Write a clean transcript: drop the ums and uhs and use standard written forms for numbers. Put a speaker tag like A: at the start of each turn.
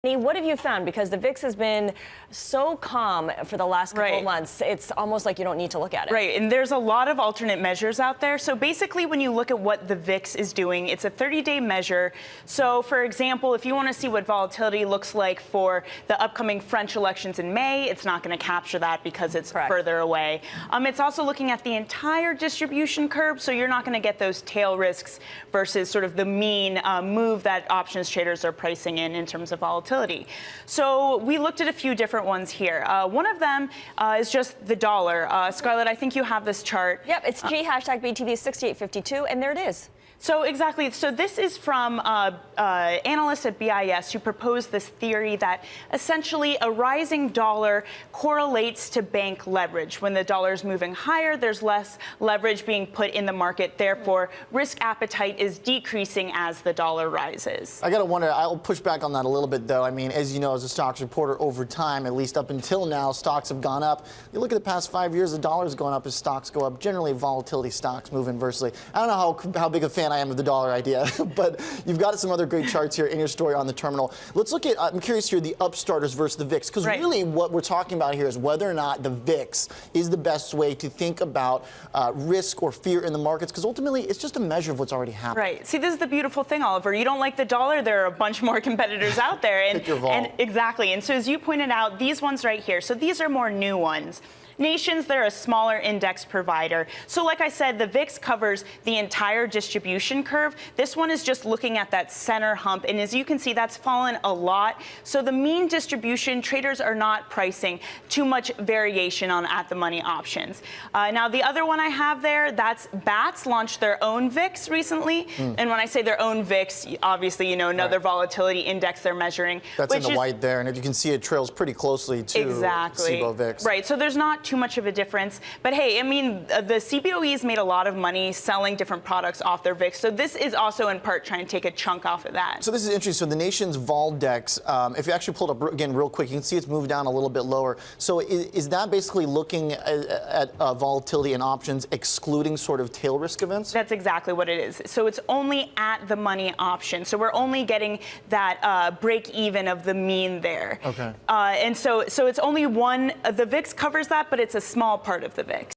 A: What have you found? Because the VIX has been so calm for the last couple of months, it's almost like you don't need to look at it.
B: Right, and there's a lot of alternate measures out there. So basically, when you look at what the VIX is doing, it's a 30-day measure. So for example, if you want to see what volatility looks like for the upcoming French elections in May, it's not going to capture that because it's further away. It's also looking at the entire distribution curve, so you're not going to get those tail risks versus sort of the mean move that options traders are pricing in terms of volatility. So we looked at a few different ones here. One of them is just the dollar. Scarlett, I think you have this chart.
A: Yep, it's G #BTV 6852, and there it is.
B: So exactly. So this is from analysts at BIS who proposed this theory that essentially a rising dollar correlates to bank leverage. When the dollar is moving higher, there's less leverage being put in the market. Therefore, risk appetite is decreasing as the dollar rises.
C: I got to wonder, I'll push back on that a little bit, though. I mean, as you know, as a stocks reporter, over time, at least up until now, stocks have gone up. You look at the past 5 years, the dollar's gone up as stocks go up. Generally, volatility stocks move inversely. I don't know how big a fan I am of the dollar idea, but you've got some other great charts here in your story on the terminal. Let's look at, I'm curious here, the upstarters versus the VIX, because really what we're talking about here is whether or not the VIX is the best way to think about risk or fear in the markets, because ultimately it's just a measure of what's already happened.
B: Right. See, this is the beautiful thing, Oliver. You don't like the dollar, there are a bunch more competitors out there.
C: Pick your vol.
B: And exactly. And so as you pointed out, these ones right here, so these are more new ones. Nations, they're a smaller index provider. So like I said, the VIX covers the entire distribution curve. This one is just looking at that center hump. And as you can see, that's fallen a lot. So the mean distribution, traders are not pricing too much variation on at-the-money options. Now, the other one I have there, that's BATS launched their own VIX recently. And when I say their own VIX, obviously, you know, another volatility index they're measuring.
C: That's in the white there. And as you can see, it trails pretty closely to CBOE VIX.
B: Right. So there's not too much of a difference. But hey, I mean, the CBOEs made a lot of money selling different products off their VIX. So this is also in part trying to take a chunk off of that.
C: So this is interesting. So the nation's Voldex, if you actually pull it up again real quick, you can see it's moved down a little bit lower. So is that basically looking at volatility and options excluding sort of tail risk events?
B: That's exactly what it is. So it's only at the money option. So we're only getting that break even of the mean there.
C: Okay.
B: And so it's only one, the VIX covers that, but it's a small part of the VIX.